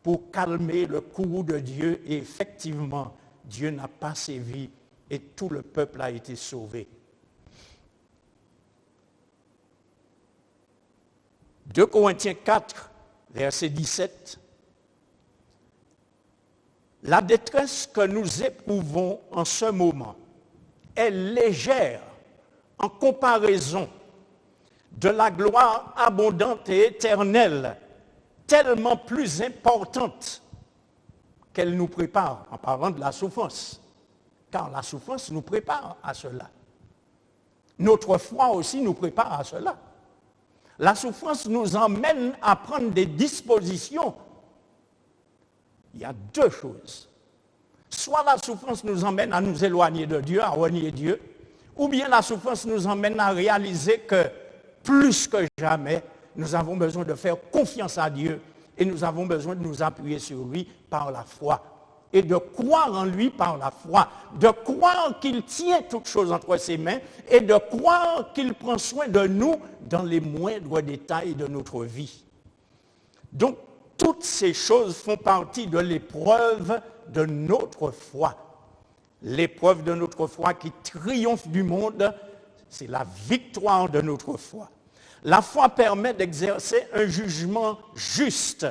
pour calmer le courroux de Dieu. Et effectivement, Dieu n'a pas sévi et tout le peuple a été sauvé. 2 Corinthiens 4, verset 17. La détresse que nous éprouvons en ce moment est légère en comparaison de la gloire abondante et éternelle, tellement plus importante qu'elle nous prépare, en parlant de la souffrance. Car la souffrance nous prépare à cela. Notre foi aussi nous prépare à cela. La souffrance nous emmène à prendre des dispositions. Il y a 2 choses. Soit la souffrance nous emmène à nous éloigner de Dieu, à renier Dieu, ou bien la souffrance nous emmène à réaliser que plus que jamais, nous avons besoin de faire confiance à Dieu et nous avons besoin de nous appuyer sur lui par la foi et de croire en lui par la foi, de croire qu'il tient toutes choses entre ses mains et de croire qu'il prend soin de nous dans les moindres détails de notre vie. Donc, toutes ces choses font partie de l'épreuve de notre foi. L'épreuve de notre foi qui triomphe du monde, c'est la victoire de notre foi. La foi permet d'exercer un jugement juste.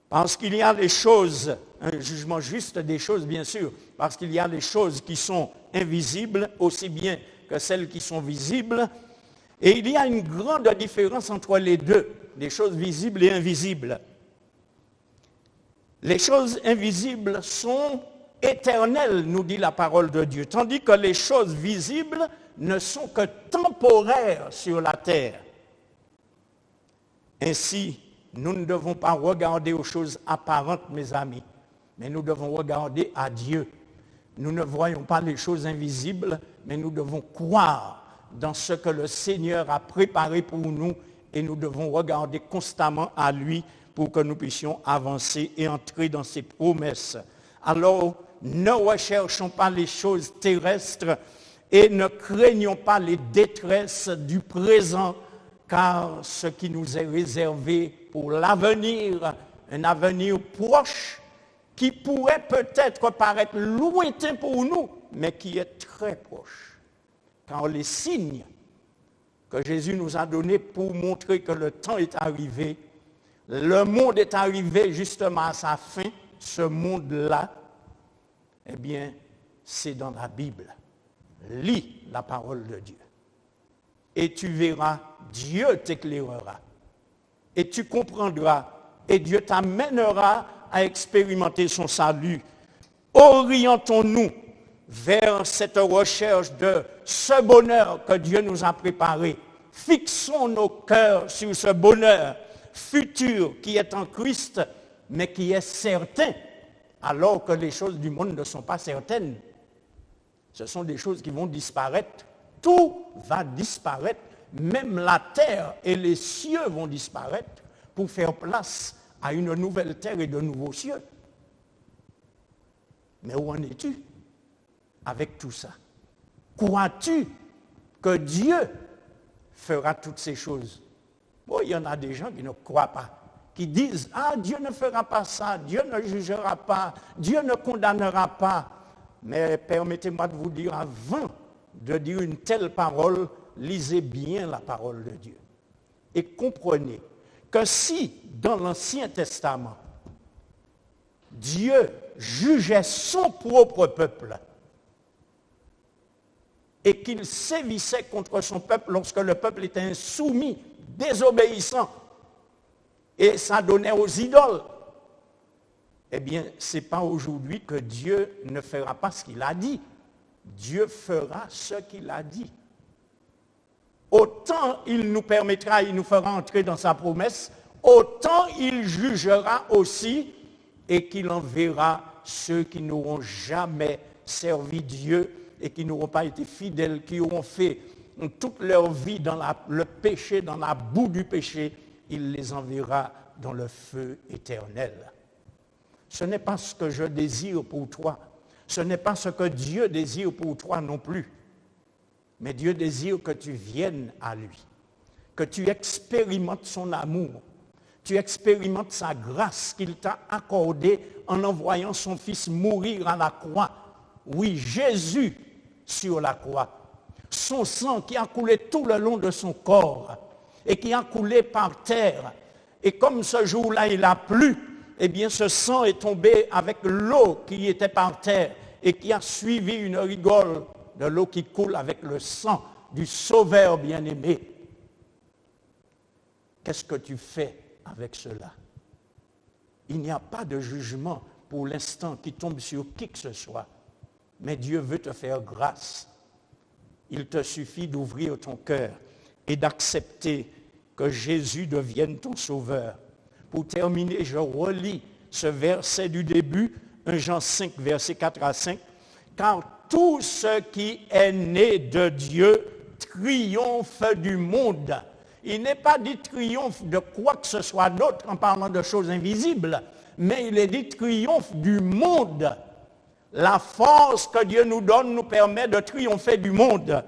Parce qu'il y a les choses, un jugement juste des choses bien sûr, parce qu'il y a les choses qui sont invisibles aussi bien que celles qui sont visibles. Et il y a une grande différence entre les deux, les choses visibles et invisibles. Les choses invisibles sont éternelles, nous dit la parole de Dieu, tandis que les choses visibles ne sont que temporaires sur la terre. Ainsi, nous ne devons pas regarder aux choses apparentes, mes amis, mais nous devons regarder à Dieu. Nous ne voyons pas les choses invisibles, mais nous devons croire dans ce que le Seigneur a préparé pour nous et nous devons regarder constamment à lui pour que nous puissions avancer et entrer dans ses promesses. Alors, ne recherchons pas les choses terrestres et ne craignons pas les détresses du présent, car ce qui nous est réservé pour l'avenir, un avenir proche, qui pourrait peut-être paraître lointain pour nous, mais qui est très proche. Car les signes que Jésus nous a donnés pour montrer que le temps est arrivé, le monde est arrivé justement à sa fin, ce monde-là, eh bien, c'est dans la Bible. Lis la parole de Dieu. Et tu verras, Dieu t'éclairera. Et tu comprendras, et Dieu t'amènera à expérimenter son salut. Orientons-nous vers cette recherche de ce bonheur que Dieu nous a préparé. Fixons nos cœurs sur ce bonheur futur qui est en Christ, mais qui est certain, alors que les choses du monde ne sont pas certaines. Ce sont des choses qui vont disparaître. Tout va disparaître. Même la terre et les cieux vont disparaître pour faire place à une nouvelle terre et de nouveaux cieux. Mais où en es-tu avec tout ça? Crois-tu que Dieu fera toutes ces choses? Bon, il y en a des gens qui ne croient pas, qui disent, ah, Dieu ne fera pas ça, Dieu ne jugera pas, Dieu ne condamnera pas. Mais permettez-moi de vous dire, avant de dire une telle parole, lisez bien la parole de Dieu. Et comprenez que si, dans l'Ancien Testament, Dieu jugeait son propre peuple et qu'il sévissait contre son peuple lorsque le peuple était insoumis, désobéissant, et s'adonnait aux idoles, eh bien, ce n'est pas aujourd'hui que Dieu ne fera pas ce qu'il a dit. Dieu fera ce qu'il a dit. Autant il nous permettra, il nous fera entrer dans sa promesse, autant il jugera aussi et qu'il enverra ceux qui n'auront jamais servi Dieu et qui n'auront pas été fidèles, qui auront fait toute leur vie dans le péché, dans la boue du péché, il les enverra dans le feu éternel. Ce n'est pas ce que je désire pour toi. Ce n'est pas ce que Dieu désire pour toi non plus. Mais Dieu désire que tu viennes à lui, que tu expérimentes son amour, tu expérimentes sa grâce qu'il t'a accordée en envoyant son Fils mourir à la croix. Oui, Jésus sur la croix. Son sang qui a coulé tout le long de son corps et qui a coulé par terre. Et comme ce jour-là, il a plu, eh bien ce sang est tombé avec l'eau qui était par terre et qui a suivi une rigole de l'eau qui coule avec le sang du Sauveur bien-aimé. Qu'est-ce que tu fais avec cela? Il n'y a pas de jugement pour l'instant qui tombe sur qui que ce soit. Mais Dieu veut te faire grâce. Il te suffit d'ouvrir ton cœur et d'accepter que Jésus devienne ton sauveur. Pour terminer, je relis ce verset du début, 1 Jean 5, versets 4 à 5. Car tout ce qui est né de Dieu triomphe du monde. Il n'est pas dit triomphe de quoi que ce soit d'autre en parlant de choses invisibles, mais il est dit triomphe du monde. La force que Dieu nous donne nous permet de triompher du monde.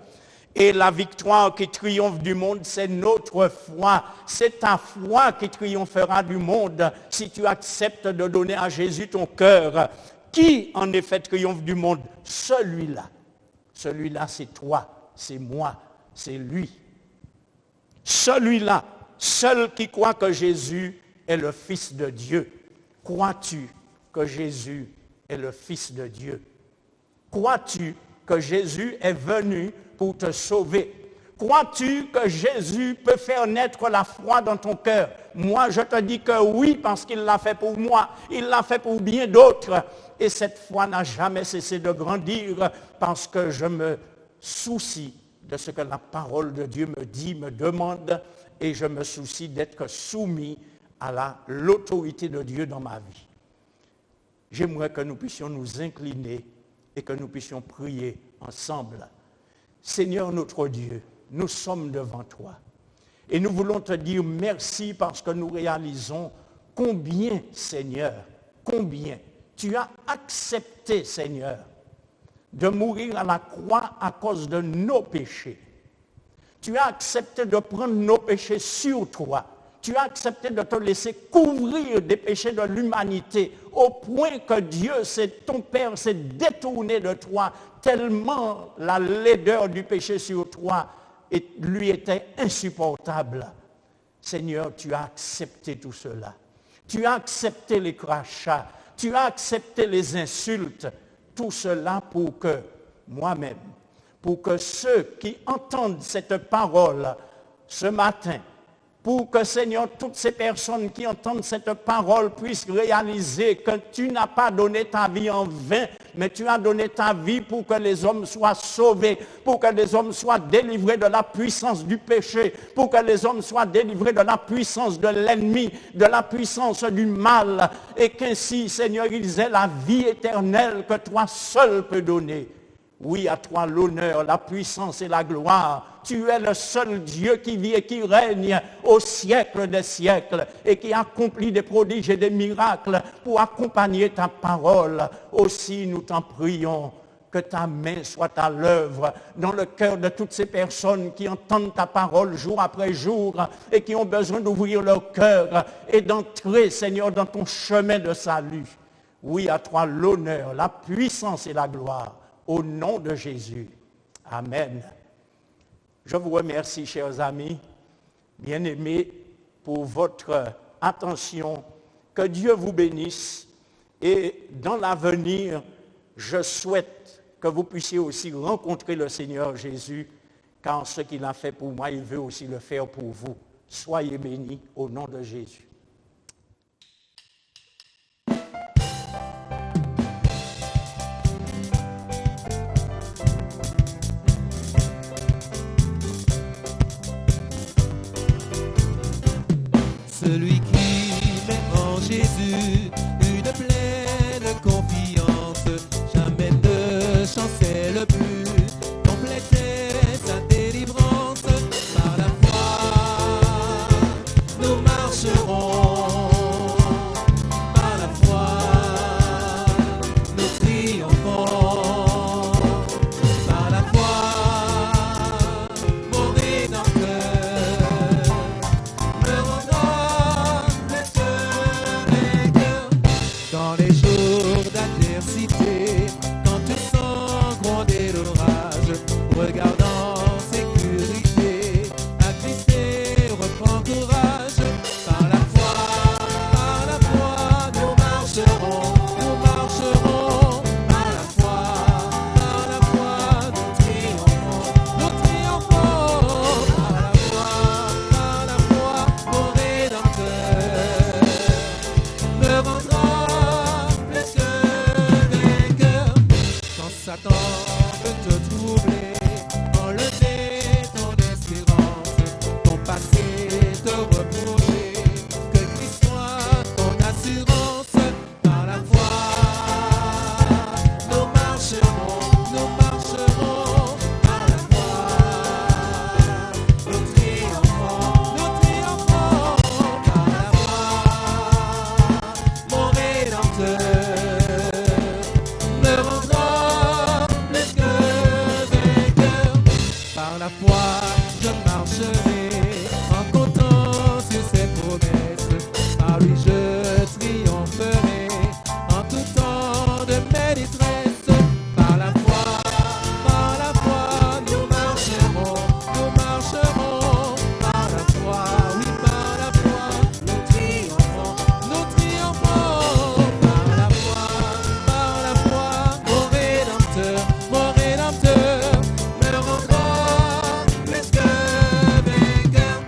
Et la victoire qui triomphe du monde, c'est notre foi. C'est ta foi qui triomphera du monde si tu acceptes de donner à Jésus ton cœur. Qui en effet triomphe du monde? Celui-là. Celui-là, c'est toi, c'est moi, c'est lui. Celui-là, seul qui croit que Jésus est le Fils de Dieu. Crois-tu que Jésus est le Fils de Dieu? Crois-tu que Jésus est venu pour te sauver? Crois-tu que Jésus peut faire naître la foi dans ton cœur? Moi, je te dis que oui, parce qu'il l'a fait pour moi. Il l'a fait pour bien d'autres. Et cette foi n'a jamais cessé de grandir parce que je me soucie de ce que la parole de Dieu me dit, me demande, et je me soucie d'être soumis à l'autorité de Dieu dans ma vie. J'aimerais que nous puissions nous incliner et que nous puissions prier ensemble. Seigneur notre Dieu, nous sommes devant toi. Et nous voulons te dire merci parce que nous réalisons combien, Seigneur, combien tu as accepté, Seigneur, de mourir à la croix à cause de nos péchés. Tu as accepté de prendre nos péchés sur toi. Tu as accepté de te laisser couvrir des péchés de l'humanité au point que Dieu, ton Père, s'est détourné de toi tellement la laideur du péché sur toi lui était insupportable. Seigneur, tu as accepté tout cela. Tu as accepté les crachats. Tu as accepté les insultes. Tout cela pour que moi-même, pour que ceux qui entendent cette parole ce matin, pour que, Seigneur, toutes ces personnes qui entendent cette parole puissent réaliser que tu n'as pas donné ta vie en vain, mais tu as donné ta vie pour que les hommes soient sauvés, pour que les hommes soient délivrés de la puissance du péché, pour que les hommes soient délivrés de la puissance de l'ennemi, de la puissance du mal, et qu'ainsi, Seigneur, ils aient la vie éternelle que toi seul peux donner. Oui, à toi l'honneur, la puissance et la gloire. Tu es le seul Dieu qui vit et qui règne au siècle des siècles et qui accomplit des prodiges et des miracles pour accompagner ta parole. Aussi, nous t'en prions, que ta main soit à l'œuvre dans le cœur de toutes ces personnes qui entendent ta parole jour après jour et qui ont besoin d'ouvrir leur cœur et d'entrer, Seigneur, dans ton chemin de salut. Oui, à toi l'honneur, la puissance et la gloire. Au nom de Jésus. Amen. Je vous remercie, chers amis, bien-aimés, pour votre attention. Que Dieu vous bénisse. Et dans l'avenir, je souhaite que vous puissiez aussi rencontrer le Seigneur Jésus, car ce qu'il a fait pour moi, il veut aussi le faire pour vous. Soyez bénis au nom de Jésus. Celui qui met en Jésus une pleine confiance, jamais ne chancelle plus, complète sa délivrance. Par la foi, nous marcherons, par la foi, nous triomphons, par la foi, mon Rédempteur me rendra dans les jours d'adversité, quand tu sens gronder l'orage, regarde en sécurité, attristé, reprends courage. Par la foi, nous marcherons, par la foi, nous triomphons, par la foi, mon Rédempteur me rendra plus que vainqueur. Quand Satan veut te troubler, enlever ton espérance, ton passé te reprocher, que Christ soit ton assurance. Par la foi, nous marcherons, par la foi, nous triomphons, par la foi, mon Rédempteur me rendra plus que vainqueur. Par la foi, je marcherai en comptant sur ses promesses. Par lui, je triompherai en tout temps de mes détresses. Par la foi, nous marcherons, par la foi, oui, par la foi, nous triomphons, par la foi, mon Rédempteur me rendra plus que vainqueur.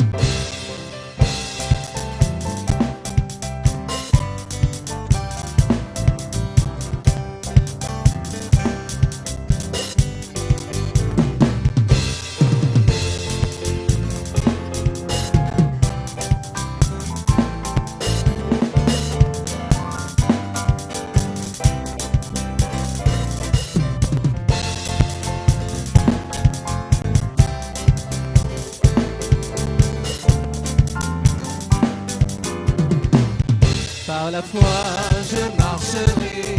Par la foi, je marcherai